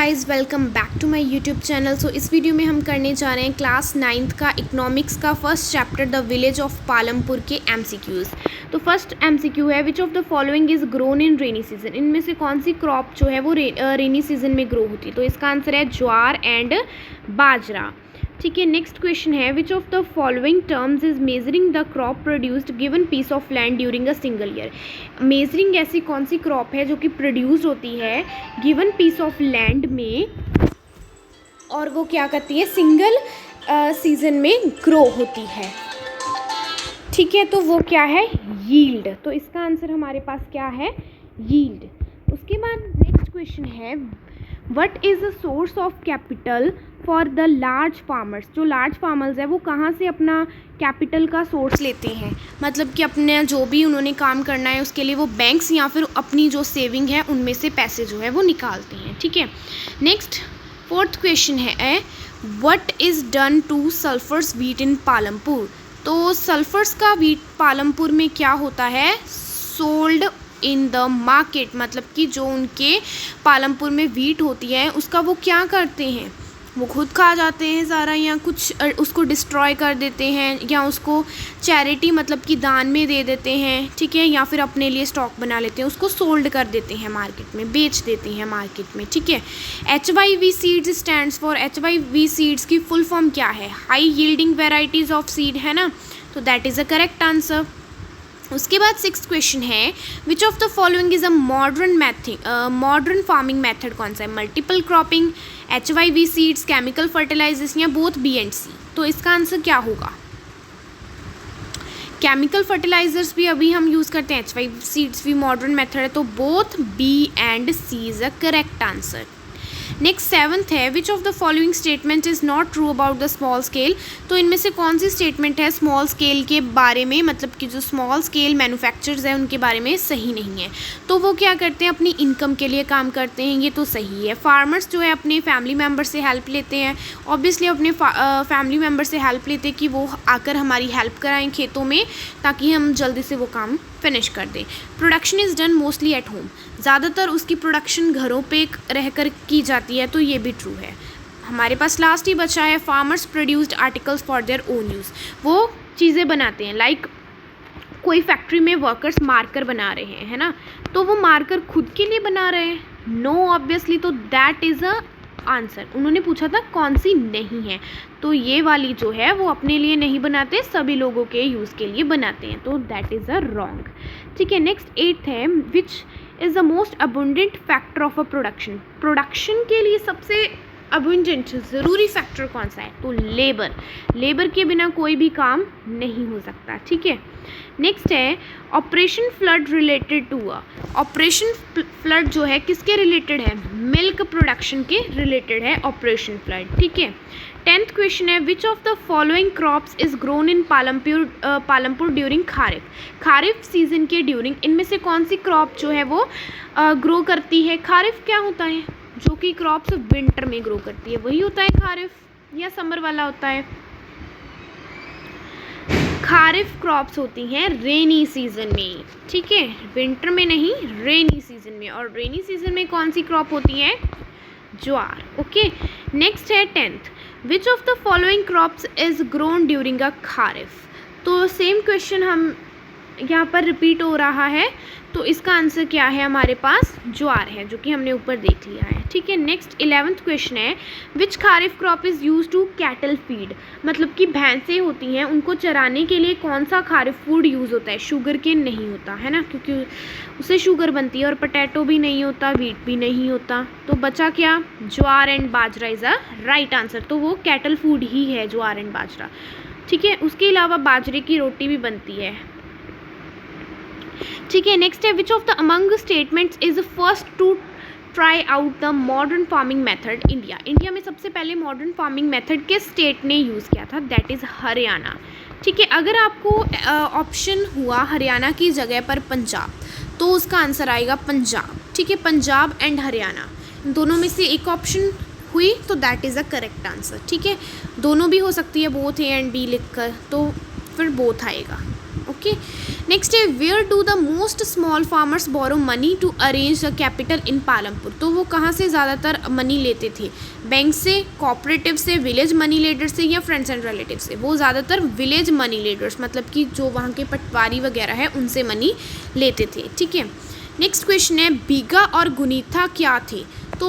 Guys welcome back to my YouTube channel. So इस video में हम करने जा रहे हैं क्लास 9th का इकोनॉमिक्स का first chapter the village of Palampur के एमसीक्यूज़। तो फर्स्ट एमसीक्यू है which of the following is grown in rainy season. इनमें से कौन सी क्रॉप जो है वो रेनी सीजन में ग्रो होती है। तो इसका आंसर है ज्वार एंड बाजरा। ठीक है, नेक्स्ट क्वेश्चन है which of the following terms is measuring the crop produced given piece of land during a single year. Measuring ऐसी कौन सी क्रॉप है जो कि प्रोड्यूस होती है गिवन पीस ऑफ लैंड में और वो क्या करती है, सिंगल सीजन में ग्रो होती है। ठीक है, तो वो क्या है, यील्ड। तो इसका आंसर हमारे पास क्या है, यील्ड। उसके बाद नेक्स्ट क्वेश्चन है what is the source of capital for the large farmers. जो लार्ज फार्मर्स है वो कहाँ से अपना कैपिटल का सोर्स लेते हैं, मतलब कि अपने जो भी उन्होंने काम करना है उसके लिए वो बैंक्स या फिर अपनी जो सेविंग है उनमें से पैसे जो है वो निकालते हैं। ठीक है, नेक्स्ट फोर्थ क्वेश्चन है what is done to sulphurs wheat in Palampur. तो सल्फर्स का व्हीट पालमपुर में क्या होता है, सोल्ड इन द मार्केट, मतलब कि जो उनके पालमपुर में व्हीट होती है उसका वो क्या करते हैं, वो खुद खा जाते हैं सारा, या कुछ उसको डिस्ट्रॉय कर देते हैं, या उसको चैरिटी मतलब कि दान में दे देते हैं। ठीक है, या फिर अपने लिए स्टॉक बना लेते हैं, उसको सोल्ड कर देते हैं मार्केट में, बेच देते हैं मार्केट में। ठीक है, HYV seeds stands for, HYV seeds की फुल फॉर्म क्या है, high yielding varieties of seed, है ना। तो that is a correct answer. उसके बाद सिक्स्थ क्वेश्चन है which of the following is a modern farming method. कौन सा है, multiple cropping, HYV seeds, chemical fertilisers या बोथ B and C। तो इसका आंसर क्या होगा, केमिकल फर्टिलाइजर्स भी अभी हम यूज़ करते हैं, HYV सीड्स भी मॉडर्न मेथड है, तो both B and C is a correct answer. Next seventh है which of the following statement is not true about the small scale. तो इनमें से कौन सी स्टेटमेंट है स्मॉल स्केल के बारे में, मतलब कि जो स्मॉल स्केल मैन्युफैक्चरर्स हैं उनके बारे में सही नहीं है। तो वो क्या करते हैं, अपनी इनकम के लिए काम करते हैं, ये तो सही है। फार्मर्स जो है अपने फैमिली मेम्बर से हेल्प लेते हैं, ऑब्वियसली अपने फैमिली मेम्बर से हेल्प लेते हैं कि वो आकर हमारी हेल्प कराएं खेतों में ताकि हम जल्दी से वो काम फिनिश कर दें। Production is done mostly at home, ज़्यादातर उसकी प्रोडक्शन घरों पे रहकर की जाती है, तो ये भी ट्रू है। हमारे पास लास्ट ही बचा है farmers produced articles for their own use. वो चीज़ें बनाते हैं, लाइक कोई फैक्ट्री में वर्कर्स मार्कर बना रहे हैं, है ना, तो वो मार्कर खुद के लिए बना रहे हैं, नो ऑब्वियसली, तो दैट इज़ अ आंसर। उन्होंने पूछा था कौन सी नहीं है, तो ये वाली जो है वो अपने लिए नहीं बनाते, सभी लोगों के यूज़ के लिए बनाते हैं, तो दैट इज़ अ रॉन्ग। ठीक है, नेक्स्ट एट्थ है which is the most abundant factor of a production. Production के लिए सबसे अबुंडेंट ज़रूरी फैक्टर कौन सा है, तो लेबर। लेबर के बिना कोई भी काम नहीं हो सकता। ठीक है, नेक्स्ट है operation flood related to a. Operation flood जो है किसके रिलेटेड है, मिल्क प्रोडक्शन के रिलेटेड है ऑपरेशन फ्लड। ठीक है, 10th क्वेश्चन है which of the following crops is grown in Palampur during kharif. Kharif season के ड्यूरिंग इनमें से कौन सी क्रॉप जो है वो ग्रो करती है। खारिफ क्या होता है, जो कि क्रॉप्स विंटर में ग्रो करती है वही होता है खारिफ, या समर वाला होता है। खारिफ क्रॉप्स होती हैं रेनी सीजन में। ठीक है, विंटर में नहीं, रेनी सीजन में। और रेनी सीजन में कौन सी क्रॉप होती है, ज्वार। ओके, नेक्स्ट है 10th which of the following crops is grown during a kharif. तो सेम क्वेश्चन हम यहाँ पर रिपीट हो रहा है, तो इसका आंसर क्या है, हमारे पास ज्वार है, जो कि हमने ऊपर देख लिया है। ठीक है, नेक्स्ट 11th क्वेश्चन है which kharif crop is use to cattle feed. मतलब कि भैंसें होती हैं उनको चराने के लिए कौन सा खारिफ फूड यूज़ होता है, शुगर केन नहीं होता है ना, क्योंकि उससे शुगर बनती है, और पोटैटो भी नहीं होता, व्हीट भी नहीं होता, तो बचा क्या, jowar and bajra is a right answer. तो वो कैटल फूड ही है ज्वार एंड बाजरा। ठीक है, उसके अलावा बाजरे की रोटी भी बनती है। ठीक है, नेक्स्ट है which of the among statements is first to try out the modern farming method India. India में सबसे पहले मॉडर्न फार्मिंग मेथड के स्टेट ने यूज़ किया था, दैट इज़ हरियाणा। ठीक है, अगर आपको ऑप्शन हुआ हरियाणा की जगह पर पंजाब, तो उसका आंसर आएगा पंजाब। ठीक है, पंजाब एंड हरियाणा दोनों में से एक ऑप्शन हुई तो that is a correct answer. ठीक है, दोनों भी हो सकती है, बोथ A and B लिख कर, तो फिर बोथ आएगा। ओके। नेक्स्ट है where do the most small farmers borrow money to arrange the capital in Palampur. तो वो कहाँ से ज़्यादातर मनी लेते थे, बैंक से, कोऑपरेटिव से, विलेज मनी लेडर से या फ्रेंड्स एंड रिलेटिव से। वो ज़्यादातर विलेज मनी लेडर्स मतलब कि जो वहाँ के पटवारी वगैरह है उनसे मनी लेते थे, ठीक है। नेक्स्ट क्वेश्चन है बीघा और गुनीथा क्या थे। तो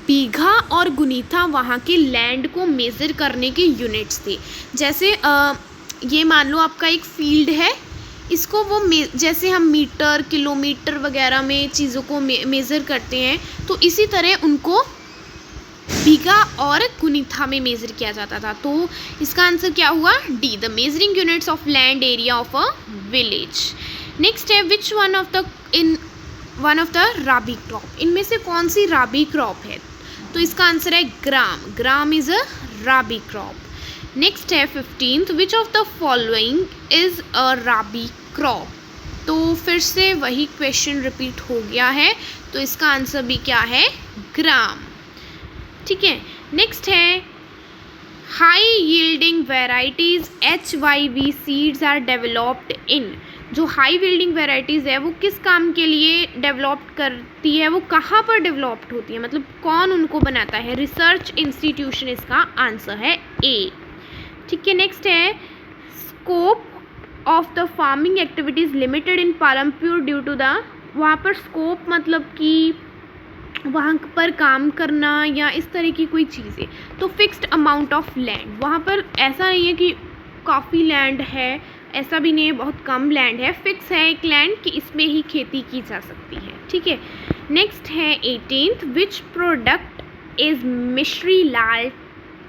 बीघा और गुनीथा वहाँ के लैंड को मेज़र करने के यूनिट्स थे। जैसे ये मान लो आपका एक फील्ड है, इसको वो जैसे हम मीटर, किलोमीटर वगैरह में चीज़ों को मेज़र करते हैं, तो इसी तरह उनको बीघा और गुनीथा में मेज़र किया जाता था। तो इसका आंसर क्या हुआ, D, the measuring units of land area of a village. Next है which one of the rabi crop. इनमें से कौन सी राबी क्रॉप है। तो इसका आंसर है gram. Gram is a rabi crop. Next है 15th which of the following is a rabi crop. तो फिर से वही क्वेश्चन रिपीट हो गया है, तो इसका आंसर भी क्या है, ग्राम, ठीक है। नेक्स्ट है high yielding varieties HYV seeds are developed in. जो हाई यील्डिंग वेराइटीज़ है वो किस काम के लिए डेवलप करती है, वो कहाँ पर डेवलप्ड होती है, मतलब कौन उनको बनाता है, रिसर्च इंस्टीट्यूशन इसका आंसर है ए, ठीक है। नेक्स्ट है scope of the farming activities limited in Palampur due to the. वहाँ पर स्कोप मतलब कि वहाँ पर काम करना या इस तरह की कोई चीज़ें। तो फिक्स्ड अमाउंट ऑफ लैंड, वहाँ पर ऐसा नहीं है कि काफ़ी लैंड है, ऐसा भी नहीं है बहुत कम लैंड है, फिक्स है एक लैंड कि इसमें ही खेती की जा सकती है, ठीक है। नेक्स्ट है 18th which product is Mishri Lal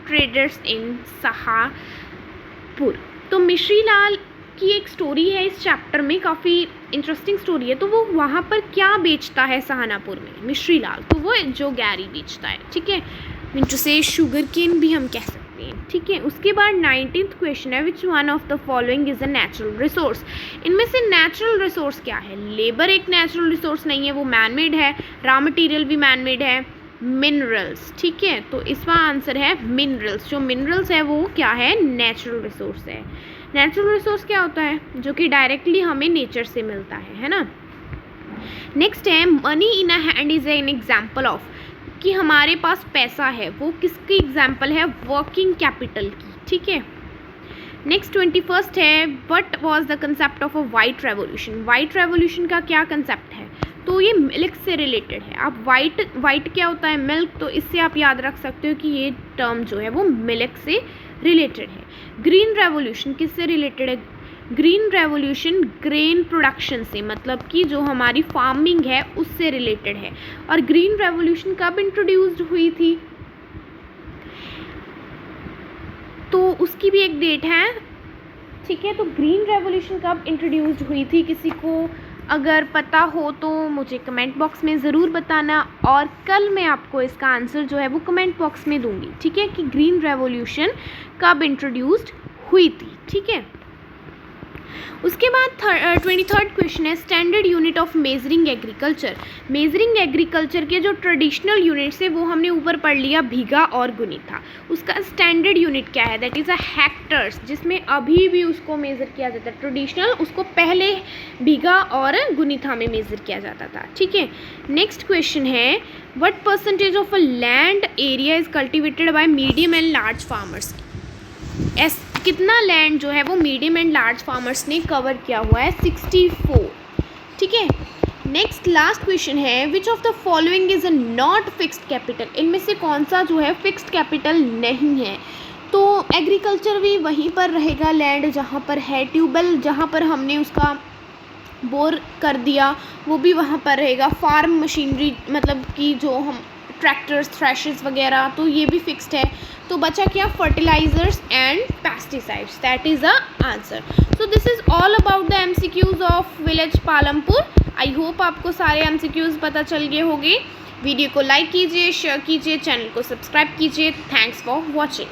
traders इन शाहपुर। तो मिश्री लाल की एक स्टोरी है इस चैप्टर में, काफ़ी इंटरेस्टिंग स्टोरी है। तो वो वहाँ पर क्या बेचता है सहानापुर में, मिश्री लाल, तो वो जो गैरी बेचता है, ठीक है। मीन टू से शुगर केन भी हम कह सकते हैं, ठीक है। उसके बाद 19th क्वेश्चन है which one of the following is a natural resource. इनमें से नेचुरल रिसोर्स क्या है। लेबर एक नेचुरल रिसोर्स नहीं है, वो मैन मेड है। रॉ मटेरियल भी मैन मेड है। मिनरल्स, ठीक है, तो इसका आंसर है मिनरल्स। जो मिनरल्स है वो क्या है, नेचुरल रिसोर्स है। नेचुरल रिसोर्स क्या होता है, जो कि डायरेक्टली हमें नेचर से मिलता है ना। नेक्स्ट है money in a hand is an example of, कि हमारे पास पैसा है वो किसकी एग्जाम्पल है, वर्किंग कैपिटल की, ठीक है। नेक्स्ट 21st है what was the concept of a white revolution. White revolution का क्या कंसेप्ट है, तो ये मिल्क से रिलेटेड है। आप वाइट क्या होता है, मिल्क, तो इससे आप याद रख सकते हो कि ये टर्म जो है वो मिल्क से रिलेटेड है। ग्रीन रेवोल्यूशन किससे रिलेटेड है, ग्रीन रेवोल्यूशन ग्रेन प्रोडक्शन से, मतलब कि जो हमारी फार्मिंग है उससे रिलेटेड है। और ग्रीन रेवोल्यूशन कब इंट्रोड्यूस्ड हुई थी, तो उसकी भी एक डेट है, ठीक है। तो ग्रीन रेवोल्यूशन कब इंट्रोड्यूस्ड हुई थी, किसी को अगर पता हो तो मुझे कमेंट बॉक्स में ज़रूर बताना, और कल मैं आपको इसका आंसर जो है वो कमेंट बॉक्स में दूंगी, ठीक है, कि ग्रीन रेवोल्यूशन कब इंट्रोड्यूस्ड हुई थी, ठीक है। उसके बाद 23rd क्वेश्चन है standard unit of measuring agriculture. Measuring agriculture के जो ट्रेडिशनल यूनिट्स है वो हमने ऊपर पढ़ लिया बीघा और गुनीथा। उसका स्टैंडर्ड यूनिट क्या है, दैट इज़ अ हेक्टर्स, जिसमें अभी भी उसको मेज़र किया जाता है। ट्रेडिशनल उसको पहले बीघा और गुनीथा में मेज़र किया जाता था, ठीक है। नेक्स्ट क्वेश्चन है what percentage of a land area is cultivated by medium and large farmers. कितना लैंड जो है वो मीडियम एंड लार्ज फार्मर्स ने कवर किया हुआ है, 64, ठीक है। नेक्स्ट लास्ट क्वेश्चन है which of the following is a not fixed capital. इनमें से कौन सा जो है फिक्स्ड कैपिटल नहीं है। तो एग्रीकल्चर भी वहीं पर रहेगा, लैंड जहाँ पर है, ट्यूबवेल जहाँ पर हमने उसका बोर कर दिया वो भी वहाँ पर रहेगा। फार्म मशीनरी मतलब कि जो हम ट्रैक्टर्स, थ्रेशर्स वगैरह, तो ये भी फिक्स्ड है। तो बचा क्या, fertilisers and pesticides, that is the answer. So this is all about the MCQs of village Palampur. I hope आपको सारे MCQs पता चल गए होंगे। वीडियो को लाइक कीजिए, शेयर कीजिए, चैनल को सब्सक्राइब कीजिए। Thanks for watching.